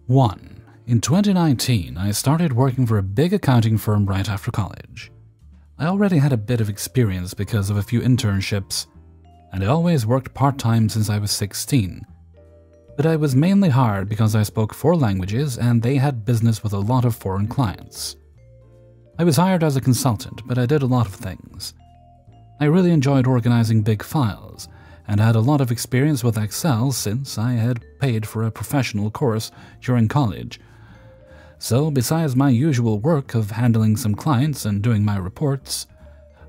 1. In 2019, I started working for a big accounting firm right after college. I already had a bit of experience because of a few internships, and I always worked part-time since I was 16. But I was mainly hired because I spoke 4 languages and they had business with a lot of foreign clients. I was hired as a consultant, but I did a lot of things. I really enjoyed organizing big files, and had a lot of experience with Excel since I had paid for a professional course during college. So besides my usual work of handling some clients and doing my reports,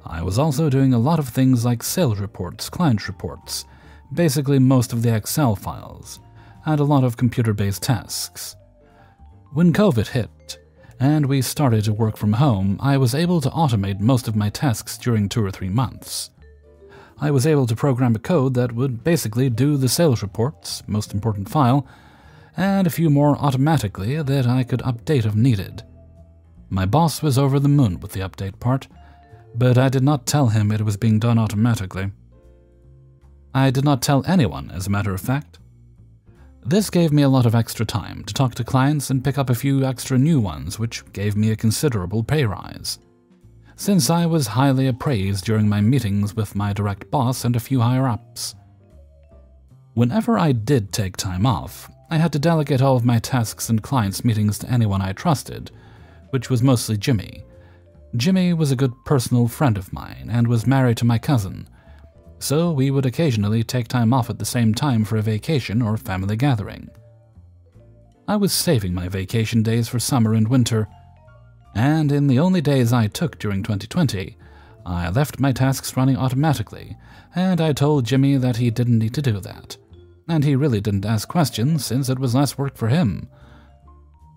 I was also doing a lot of things like sales reports, client reports, basically most of the Excel files, and a lot of computer-based tasks. When COVID hit, and we started to work from home, I was able to automate most of my tasks during 2 or 3 months. I was able to program a code that would basically do the sales reports, most important file, and a few more automatically that I could update if needed. My boss was over the moon with the update part, but I did not tell him it was being done automatically. I did not tell anyone, as a matter of fact. This gave me a lot of extra time to talk to clients and pick up a few extra new ones, which gave me a considerable pay rise, since I was highly appraised during my meetings with my direct boss and a few higher-ups. Whenever I did take time off, I had to delegate all of my tasks and clients' meetings to anyone I trusted, which was mostly Jimmy. Jimmy was a good personal friend of mine and was married to my cousin, so we would occasionally take time off at the same time for a vacation or family gathering. I was saving my vacation days for summer and winter, and in the only days I took during 2020, I left my tasks running automatically, and I told Jimmy that he didn't need to do that, and he really didn't ask questions since it was less work for him.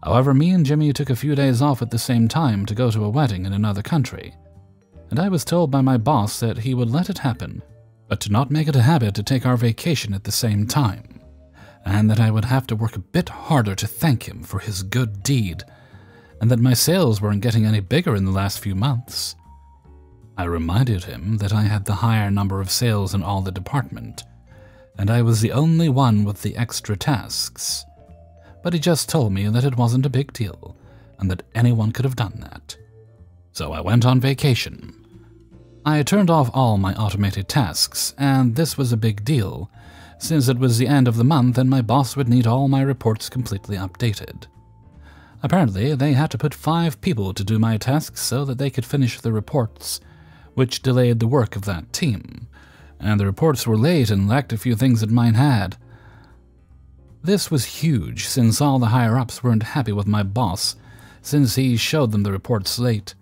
However, me and Jimmy took a few days off at the same time to go to a wedding in another country, and I was told by my boss that he would let it happen, but to not make it a habit to take our vacation at the same time, and that I would have to work a bit harder to thank him for his good deed, and that my sales weren't getting any bigger in the last few months. I reminded him that I had the higher number of sales in all the department, and I was the only one with the extra tasks, but he just told me that it wasn't a big deal, and that anyone could have done that. So I went on vacation. I turned off all my automated tasks, and this was a big deal, since it was the end of the month and my boss would need all my reports completely updated. Apparently, they had to put 5 people to do my tasks so that they could finish the reports, which delayed the work of that team, and the reports were late and lacked a few things that mine had. This was huge, since all the higher-ups weren't happy with my boss, since he showed them the reports late,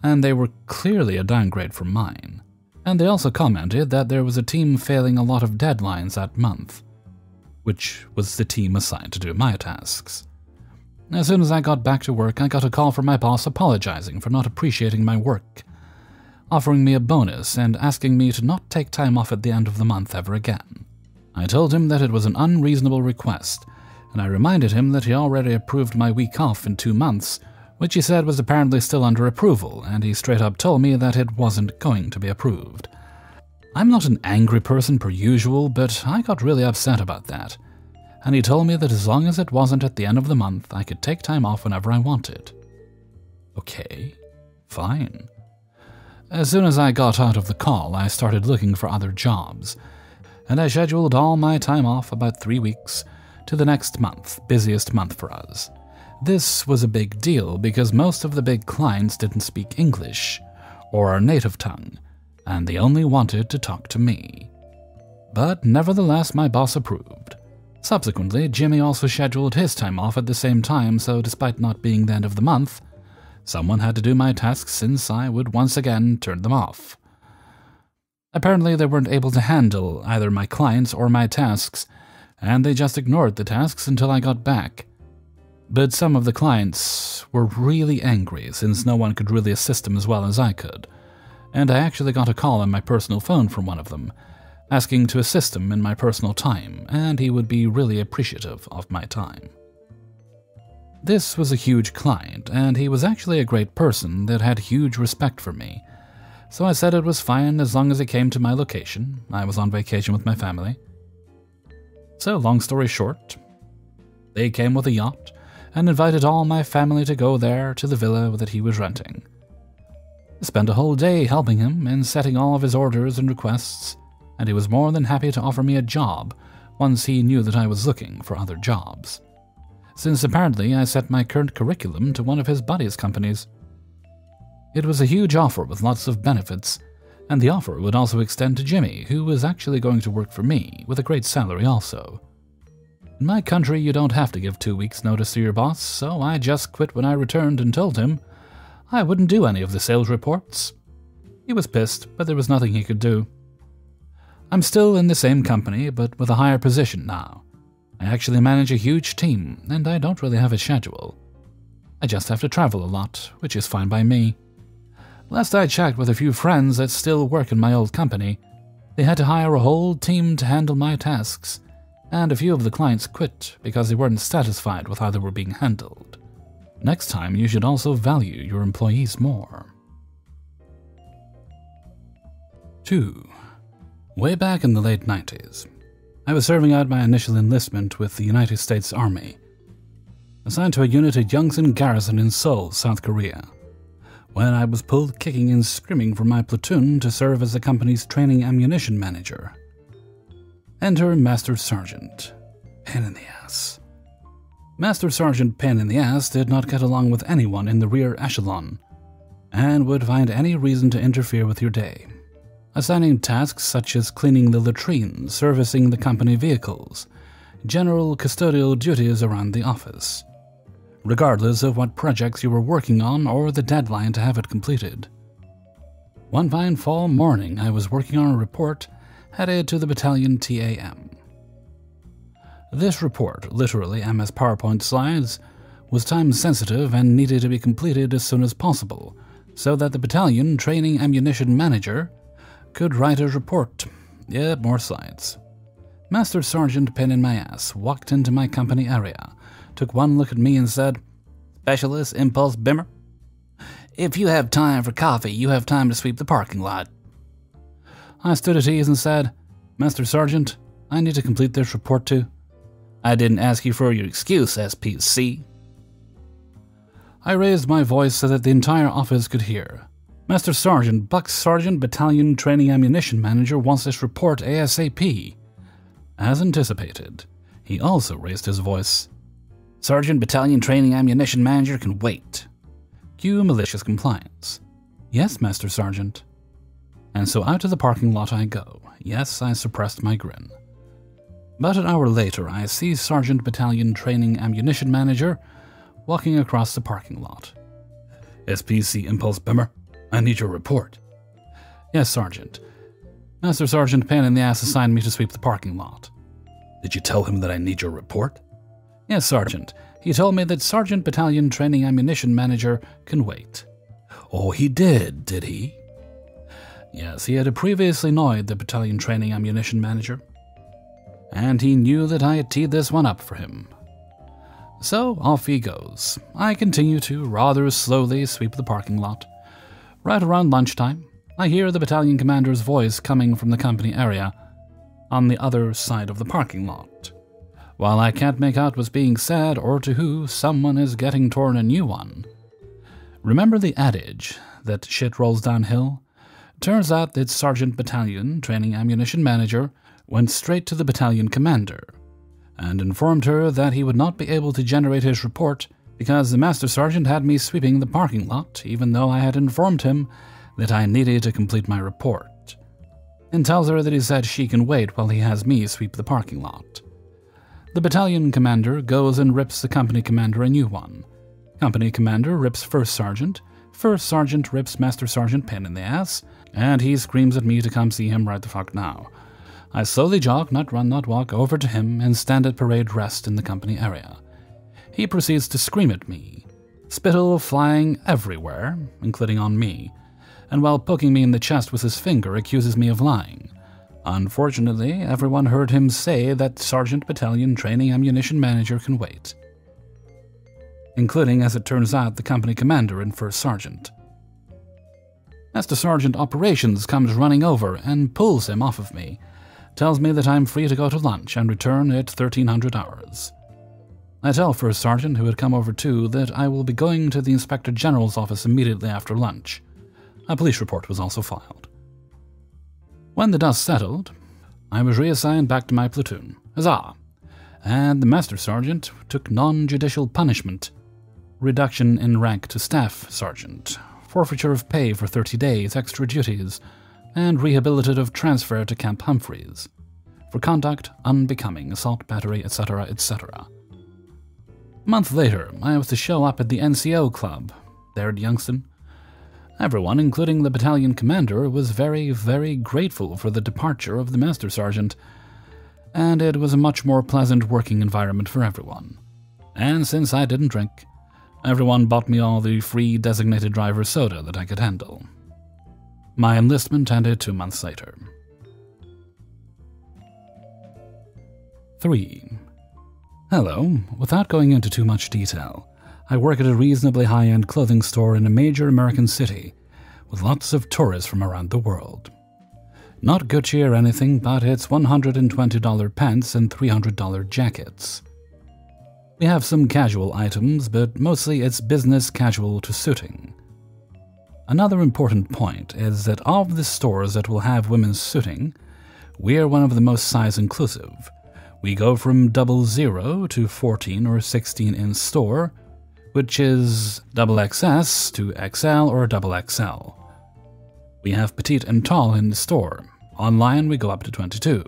and they were clearly a downgrade from mine. And they also commented that there was a team failing a lot of deadlines that month, which was the team assigned to do my tasks. As soon as I got back to work, I got a call from my boss apologizing for not appreciating my work, offering me a bonus and asking me to not take time off at the end of the month ever again. I told him that it was an unreasonable request, and I reminded him that he already approved my week off in 2 months, which he said was apparently still under approval, and he straight up told me that it wasn't going to be approved. I'm not an angry person per usual, but I got really upset about that, and he told me that as long as it wasn't at the end of the month, I could take time off whenever I wanted. Okay, fine. As soon as I got out of the call, I started looking for other jobs, and I scheduled all my time off about 3 weeks to the next month, busiest month for us. This was a big deal because most of the big clients didn't speak English or our native tongue, and they only wanted to talk to me. But nevertheless, my boss approved. Subsequently, Jimmy also scheduled his time off at the same time, so despite not being the end of the month, someone had to do my tasks since I would once again turn them off. Apparently, they weren't able to handle either my clients or my tasks, and they just ignored the tasks until I got back. But some of the clients were really angry since no one could really assist them as well as I could, and I actually got a call on my personal phone from one of them, asking to assist him in my personal time, and he would be really appreciative of my time. This was a huge client, and he was actually a great person that had huge respect for me, so I said it was fine as long as he came to my location. I was on vacation with my family. So, long story short, They came with a yacht and invited all my family to go there to the villa that he was renting. I spent a whole day helping him and setting all of his orders and requests, and he was more than happy to offer me a job once he knew that I was looking for other jobs, since apparently I set my current curriculum to one of his buddies' companies. It was a huge offer with lots of benefits, and the offer would also extend to Jimmy, who was actually going to work for me, with a great salary also. In my country, you don't have to give 2 weeks' notice to your boss, so I just quit when I returned and told him I wouldn't do any of the sales reports. He was pissed, but there was nothing he could do. I'm still in the same company, but with a higher position now. I actually manage a huge team, and I don't really have a schedule. I just have to travel a lot, which is fine by me. Last I checked with a few friends that still work in my old company, they had to hire a whole team to handle my tasks, and a few of the clients quit because they weren't satisfied with how they were being handled. Next time, you should also value your employees more. 2. Way back in the late 90s, I was serving out my initial enlistment with the United States Army, assigned to a unit at Yongsan Garrison in Seoul, South Korea, when I was pulled kicking and screaming from my platoon to serve as the company's training ammunition manager. Enter Master Sergeant Pain in the Ass. Master Sergeant Pain in the Ass did not get along with anyone in the rear echelon, and would find any reason to interfere with your day, assigning tasks such as cleaning the latrines, servicing the company vehicles, general custodial duties around the office, regardless of what projects you were working on or the deadline to have it completed. One fine fall morning, I was working on a report headed to the battalion TAM. This report, literally MS PowerPoint slides, was time-sensitive and needed to be completed as soon as possible, so that the battalion training ammunition manager could write a report. Yeah, more slides. Master Sergeant Pain in my Ass walked into my company area, took one look at me and said, "Specialist Impulse Bimmer, if you have time for coffee, you have time to sweep the parking lot." I stood at ease and said, "Master Sergeant, I need to complete this report too." "I didn't ask you for your excuse, SPC." I raised my voice so that the entire office could hear. "Master Sergeant, Buck Sergeant, Battalion Training Ammunition Manager wants this report ASAP." As anticipated, he also raised his voice. "Sergeant, Battalion Training Ammunition Manager can wait." Cue malicious compliance. "Yes, Master Sergeant." And so out to the parking lot I go. Yes, I suppressed my grin. About an hour later, I see Sergeant Battalion Training Ammunition Manager walking across the parking lot. "SPC Impulse Bimmer, I need your report." "Yes, Sergeant. Master Sergeant Pain in the Ass assigned me to sweep the parking lot." "Did you tell him that I need your report?" "Yes, Sergeant. He told me that Sergeant Battalion Training Ammunition Manager can wait." "Oh, he did he?" Yes, he had previously annoyed the Battalion Training Ammunition Manager, and he knew that I had teed this one up for him. So off he goes. I continue to rather slowly sweep the parking lot. Right around lunchtime, I hear the battalion commander's voice coming from the company area on the other side of the parking lot. While I can't make out what's being said or to who, someone is getting torn a new one. Remember the adage that shit rolls downhill? Turns out that Sergeant Battalion Training Ammunition Manager went straight to the battalion commander and informed her that he would not be able to generate his report because the Master Sergeant had me sweeping the parking lot, even though I had informed him that I needed to complete my report, and tells her that he said she can wait while he has me sweep the parking lot. The battalion commander goes and rips the company commander a new one. Company commander rips First Sergeant rips Master Sergeant Pain in the Ass, and he screams at me to come see him right the fuck now. I slowly jog, not run, not walk, over to him and stand at parade rest in the company area. He proceeds to scream at me, spittle flying everywhere, including on me, and while poking me in the chest with his finger accuses me of lying. Unfortunately, everyone heard him say that Sergeant Battalion Training Ammunition Manager can wait, including, as it turns out, the company commander and First Sergeant. Master Sergeant Operations comes running over and pulls him off of me, tells me that I'm free to go to lunch and return at 1300 hours. I tell First Sergeant, who had come over too, that I will be going to the Inspector General's office immediately after lunch. A police report was also filed. When the dust settled, I was reassigned back to my platoon. Huzzah! And the Master Sergeant took non-judicial punishment. Reduction in rank to Staff Sergeant, forfeiture of pay for 30 days, extra duties, and rehabilitative transfer to Camp Humphreys for conduct unbecoming, assault, battery, etc., etc. A month later, I was to show up at the NCO club there at Youngston. Everyone, including the battalion commander, was very, very grateful for the departure of the Master Sergeant, and it was a much more pleasant working environment for everyone. And since I didn't drink, everyone bought me all the free designated driver soda that I could handle. My enlistment ended 2 months later. 3. Hello. Without going into too much detail, I work at a reasonably high-end clothing store in a major American city with lots of tourists from around the world. Not Gucci or anything, but it's $120 pants and $300 jackets. We have some casual items, but mostly it's business casual to suiting. Another important point is that of the stores that will have women's suiting, we're one of the most size-inclusive. We go from 00 to 14 or 16 in store, which is XXS to XL or XXL. We have petite and tall in the store. Online, we go up to 22.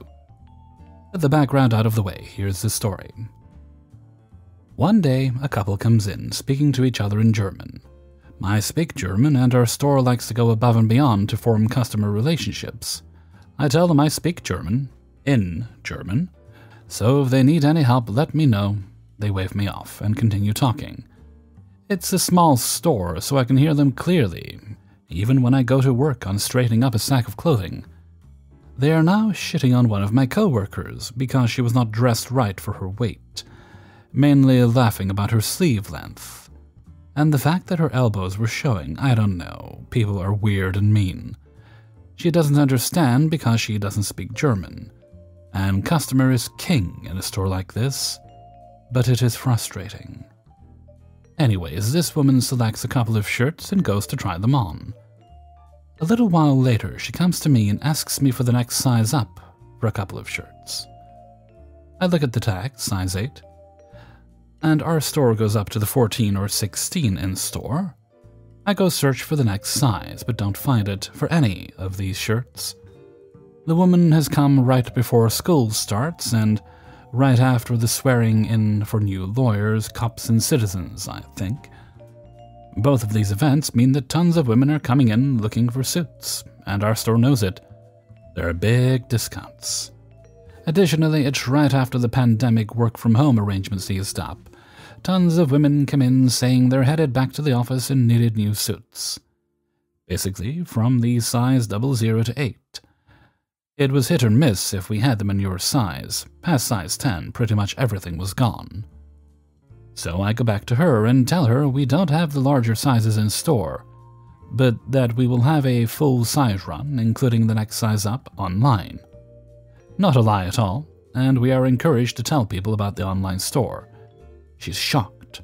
With the background out of the way, here's the story. One day, a couple comes in, speaking to each other in German. I speak German, and our store likes to go above and beyond to form customer relationships. I tell them I speak German, in German, so if they need any help, let me know. They wave me off and continue talking. It's a small store, so I can hear them clearly, even when I go to work on straightening up a sack of clothing. They are now shitting on one of my co-workers because she was not dressed right for her weight, mainly laughing about her sleeve length. And the fact that her elbows were showing, I don't know, people are weird and mean. She doesn't understand because she doesn't speak German, and customer is king in a store like this, but it is frustrating. Anyways, this woman selects a couple of shirts and goes to try them on. A little while later, she comes to me and asks me for the next size up for a couple of shirts. I look at the tag, size 8, and our store goes up to the 14 or 16 in store. I go search for the next size, but don't find it for any of these shirts. The woman has come right before school starts and right after the swearing in for new lawyers, cops, and citizens, I think. Both of these events mean that tons of women are coming in looking for suits, and our store knows it. There are big discounts. Additionally, it's right after the pandemic work-from-home arrangements eased up. Tons of women come in saying they're headed back to the office and needed new suits. Basically, from the size 00 to 8. It was hit or miss if we had them in your size. Past size 10, pretty much everything was gone. So I go back to her and tell her we don't have the larger sizes in store, but that we will have a full size run, including the next size up, online. Not a lie at all, and we are encouraged to tell people about the online store. She's shocked.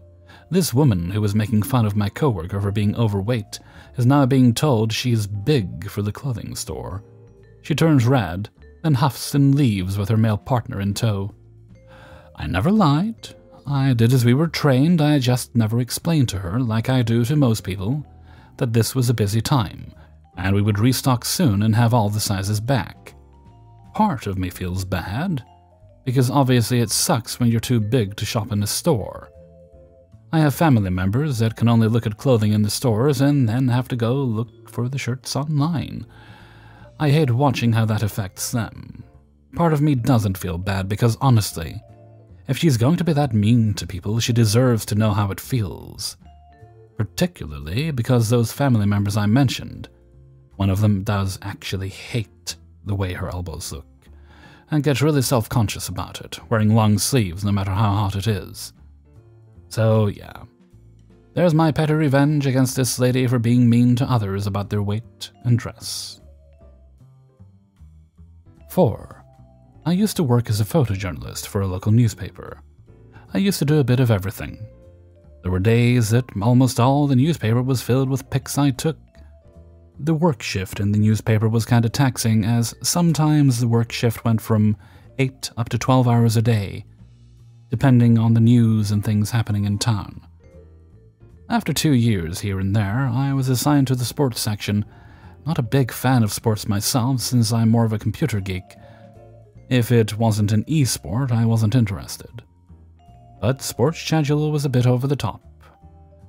This woman who was making fun of my coworker for being overweight is now being told she's big for the clothing store. She turns red, then huffs and leaves with her male partner in tow. I never lied. I did as we were trained. I just never explained to her, like I do to most people, that this was a busy time, and we would restock soon and have all the sizes back. Part of me feels bad, because obviously it sucks when you're too big to shop in a store. I have family members that can only look at clothing in the stores and then have to go look for the shirts online. I hate watching how that affects them. Part of me doesn't feel bad because, honestly, if she's going to be that mean to people, she deserves to know how it feels. Particularly because those family members I mentioned, one of them does actually hate the way her elbows look, and gets really self-conscious about it, wearing long sleeves no matter how hot it is. So yeah, there's my petty revenge against this lady for being mean to others about their weight and dress. 4. I used to work as a photojournalist for a local newspaper. I used to do a bit of everything. There were days that almost all the newspaper was filled with pics I took. The work shift in the newspaper was kind of taxing, as sometimes the work shift went from 8 up to 12 hours a day, depending on the news and things happening in town. After 2 years here and there, I was assigned to the sports section. Not a big fan of sports myself, since I'm more of a computer geek. If it wasn't an e-sport, I wasn't interested. But sports schedule was a bit over the top.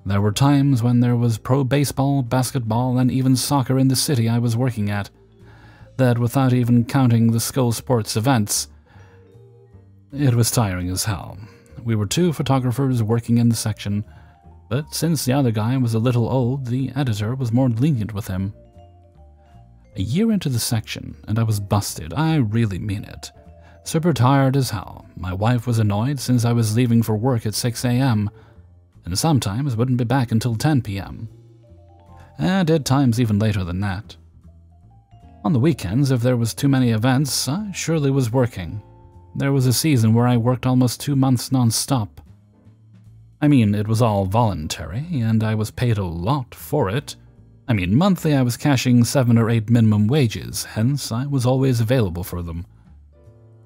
There were times when there was pro baseball, basketball, and even soccer in the city I was working at, that without even counting the school sports events, it was tiring as hell. We were 2 photographers working in the section, but since the other guy was a little old, the editor was more lenient with him. A year into the section, and I was busted, I really mean it. Super tired as hell. My wife was annoyed since I was leaving for work at 6 a.m., and sometimes wouldn't be back until 10 p.m. And at times even later than that. On the weekends, if there was too many events, I surely was working. There was a season where I worked almost 2 months non-stop. I mean, it was all voluntary, and I was paid a lot for it. I mean, monthly I was cashing 7 or 8 minimum wages, hence I was always available for them.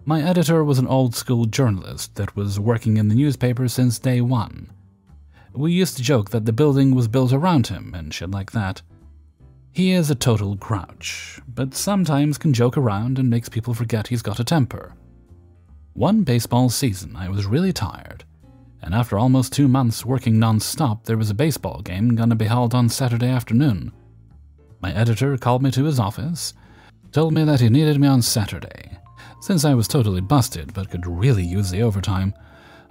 My editor was an old-school journalist that was working in the newspaper since day one. We used to joke that the building was built around him and shit like that. He is a total grouch, but sometimes can joke around and makes people forget he's got a temper. One baseball season, I was really tired, and after almost 2 months working non-stop, there was a baseball game gonna be held on Saturday afternoon. My editor called me to his office, told me that he needed me on Saturday. Since I was totally busted but could really use the overtime,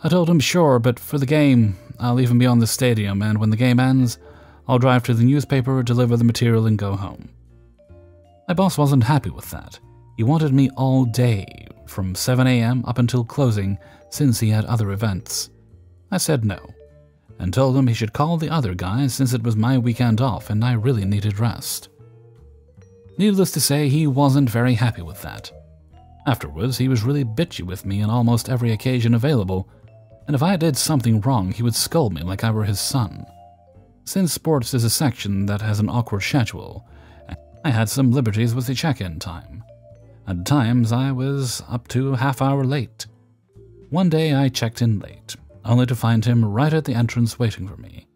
I told him sure, but for the game, I'll even be on the stadium, and when the game ends, I'll drive to the newspaper, deliver the material, and go home. My boss wasn't happy with that. He wanted me all day, from 7 a.m. up until closing, since he had other events. I said no, and told him he should call the other guys since it was my weekend off and I really needed rest. Needless to say, he wasn't very happy with that. Afterwards, he was really bitchy with me on almost every occasion available, and if I did something wrong, he would scold me like I were his son. Since sports is a section that has an awkward schedule, I had some liberties with the check-in time. At times, I was up to a half-hour late. One day, I checked in late, only to find him right at the entrance waiting for me.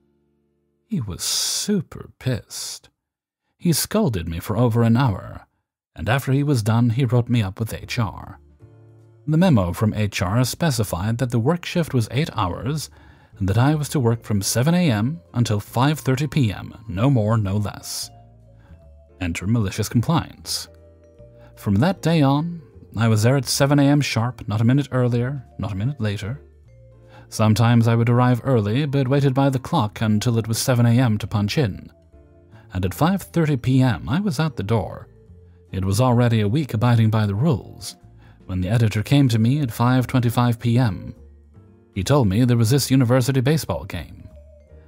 He was super pissed. He scolded me for over an hour, and after he was done, he wrote me up with HR. The memo from HR specified that the work shift was 8 hours and that I was to work from 7 a.m. until 5:30 p.m., no more, no less. Enter malicious compliance. From that day on, I was there at 7 a.m. sharp, not a minute earlier, not a minute later. Sometimes I would arrive early, but waited by the clock until it was 7 a.m. to punch in. And at 5:30 p.m., I was out the door. It was already a week abiding by the rules, when the editor came to me at 5:25 p.m. He told me there was this university baseball game.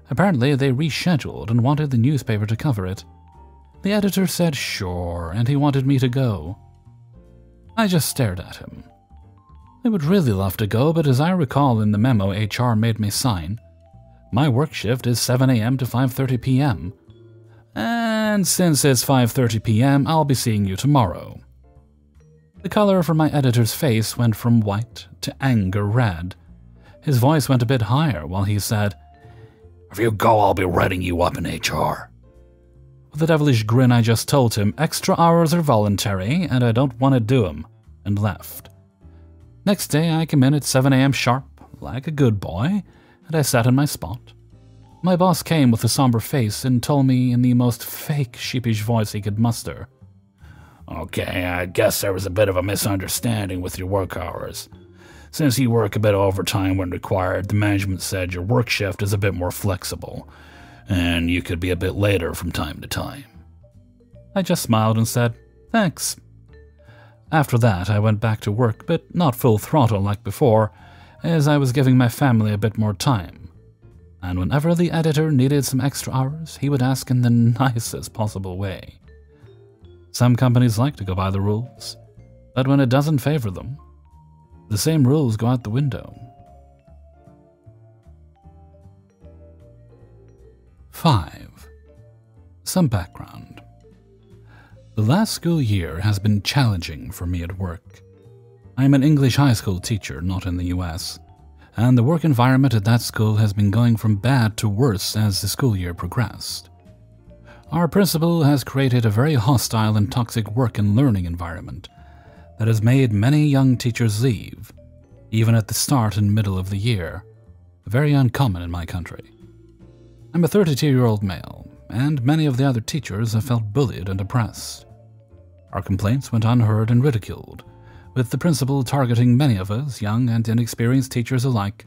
Apparently they rescheduled and wanted the newspaper to cover it. The editor said sure, and he wanted me to go. I just stared at him. I would really love to go, but as I recall in the memo HR made me sign, my work shift is 7 a.m. to 5:30 p.m. And since it's 5:30 p.m., I'll be seeing you tomorrow. The color from my editor's face went from white to anger red. His voice went a bit higher while he said, "If you go, I'll be writing you up in HR." With a devilish grin, I just told him extra hours are voluntary and I don't want to do them, and left. Next day, I came in at 7 a.m. sharp, like a good boy, and I sat in my spot. My boss came with a somber face and told me in the most fake, sheepish voice he could muster, "Okay, I guess there was a bit of a misunderstanding with your work hours. Since you work a bit of overtime when required, the management said your work shift is a bit more flexible, and you could be a bit later from time to time." I just smiled and said, "Thanks." After that, I went back to work, but not full throttle like before, as I was giving my family a bit more time. And whenever the editor needed some extra hours, he would ask in the nicest possible way. Some companies like to go by the rules, but when it doesn't favor them, the same rules go out the window. 5. Some background. The last school year has been challenging for me at work. I am an English high school teacher, not in the US, and the work environment at that school has been going from bad to worse as the school year progressed. Our principal has created a very hostile and toxic work and learning environment that has made many young teachers leave, even at the start and middle of the year, very uncommon in my country. I'm a 32-year-old male, and many of the other teachers have felt bullied and oppressed. Our complaints went unheard and ridiculed, with the principal targeting many of us, young and inexperienced teachers alike,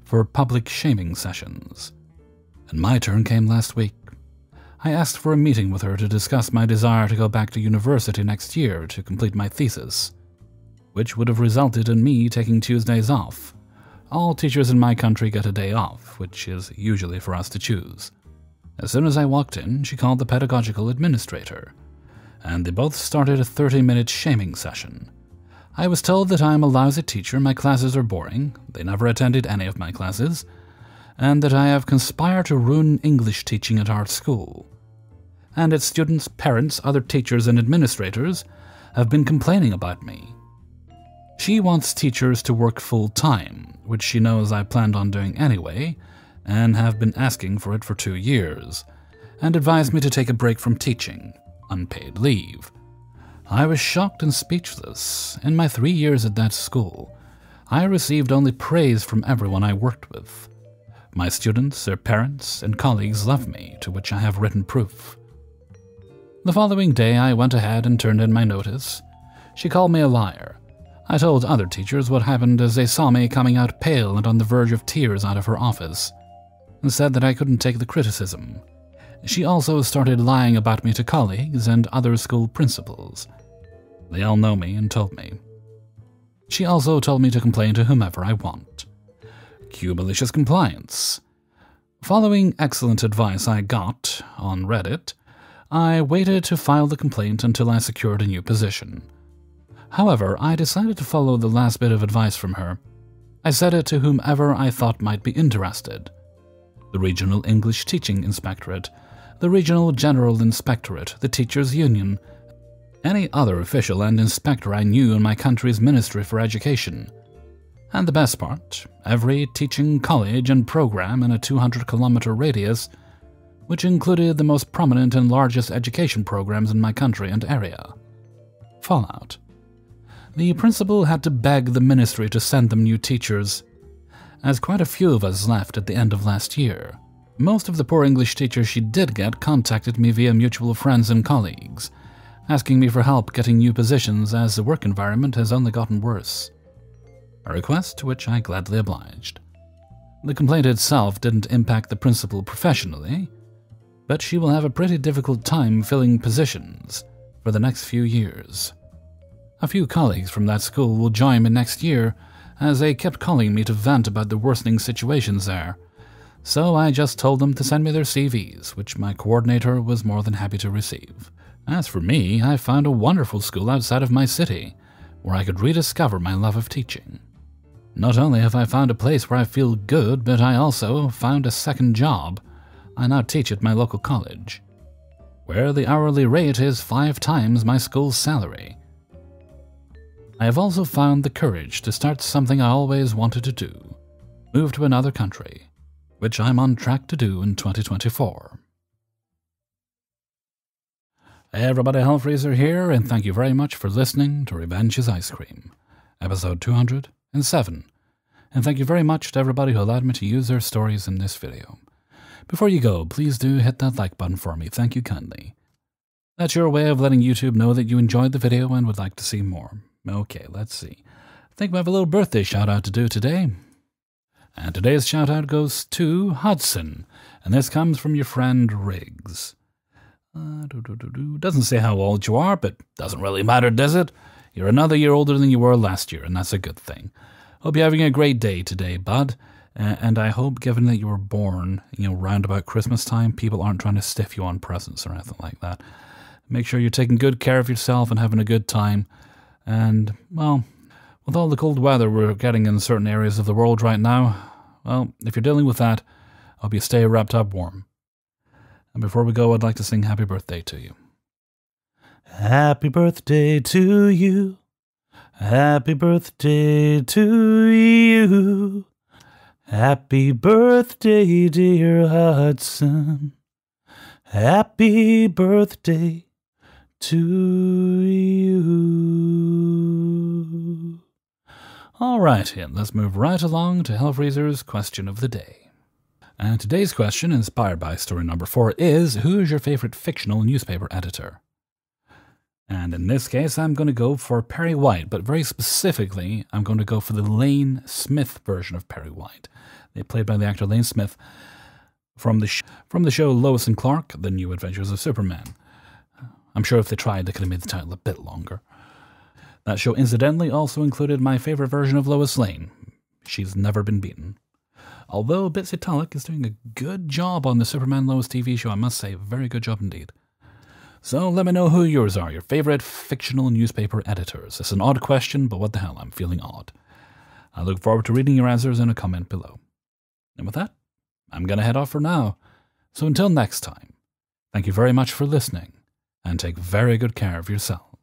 for public shaming sessions. And my turn came last week. I asked for a meeting with her to discuss my desire to go back to university next year to complete my thesis, which would have resulted in me taking Tuesdays off. All teachers in my country get a day off, which is usually for us to choose. As soon as I walked in, she called the pedagogical administrator, and they both started a 30-minute shaming session. I was told that I am a lousy teacher, my classes are boring, they never attended any of my classes, and that I have conspired to ruin English teaching at our school. And its students, parents, other teachers, and administrators have been complaining about me. She wants teachers to work full-time, which she knows I planned on doing anyway, and have been asking for it for 2 years, and advised me to take a break from teaching, unpaid leave. I was shocked and speechless. In my 3 years at that school, I received only praise from everyone I worked with. My students, their parents, and colleagues love me, to which I have written proof. The following day, I went ahead and turned in my notice. She called me a liar. I told other teachers what happened as they saw me coming out pale and on the verge of tears out of her office, and said that I couldn't take the criticism. She also started lying about me to colleagues and other school principals. They all know me and told me. She also told me to complain to whomever I want. Cue malicious compliance. Following excellent advice I got on Reddit, I waited to file the complaint until I secured a new position. However, I decided to follow the last bit of advice from her. I sent it to whomever I thought might be interested. The Regional English Teaching Inspectorate, the Regional General Inspectorate, the Teachers' Union, any other official and inspector I knew in my country's Ministry for Education. And the best part, every teaching college and program in a 200-kilometer radius, which included the most prominent and largest education programs in my country and area. Fallout. The principal had to beg the ministry to send them new teachers, as quite a few of us left at the end of last year. Most of the poor English teachers she did get contacted me via mutual friends and colleagues, asking me for help getting new positions as the work environment has only gotten worse. A request to which I gladly obliged. The complaint itself didn't impact the principal professionally, but she will have a pretty difficult time filling positions for the next few years. A few colleagues from that school will join me next year, as they kept calling me to vent about the worsening situations there. So I just told them to send me their CVs, which my coordinator was more than happy to receive. As for me, I found a wonderful school outside of my city, where I could rediscover my love of teaching. Not only have I found a place where I feel good, but I also found a second job. I now teach at my local college, where the hourly rate is 5 times my school's salary. I have also found the courage to start something I always wanted to do, move to another country, which I'm on track to do in 2024. Hey everybody, Hellfreezer here, and thank you very much for listening to Revenge is Ice Cream, episode 207, and thank you very much to everybody who allowed me to use their stories in this video. Before you go, please do hit that like button for me, thank you kindly. That's your way of letting YouTube know that you enjoyed the video and would like to see more. Okay, let's see. I think we have a little birthday shout-out to do today. And today's shout-out goes to Hudson, and this comes from your friend Riggs. Doesn't say how old you are, but doesn't really matter, does it? You're another year older than you were last year, and that's a good thing. Hope you're having a great day today, bud. And I hope, given that you were born, round about Christmas time, people aren't trying to stiff you on presents or anything like that. Make sure you're taking good care of yourself and having a good time. And, well, with all the cold weather we're getting in certain areas of the world right now, well, if you're dealing with that, I hope you stay wrapped up warm. And before we go, I'd like to sing happy birthday to you. Happy birthday to you. Happy birthday to you. Happy birthday, dear Hudson. Happy birthday to you. Alright, let's move right along to Hellfreezer's question of the day. And today's question, inspired by story number 4, is, who is your favorite fictional newspaper editor? And in this case, I'm going to go for Perry White, but very specifically, I'm going to go for the Lane Smith version of Perry White. They played by the actor Lane Smith from the show Lois and Clark, The New Adventures of Superman. I'm sure if they tried, they could have made the title a bit longer. That show, incidentally, also included my favorite version of Lois Lane. She's never been beaten. Although Bitsy Tulloch is doing a good job on the Superman Lois TV show, I must say, very good job indeed. So let me know who yours are, your favorite fictional newspaper editors. It's an odd question, but what the hell, I'm feeling odd. I look forward to reading your answers in a comment below. And with that, I'm going to head off for now. So until next time, thank you very much for listening, and take very good care of yourselves.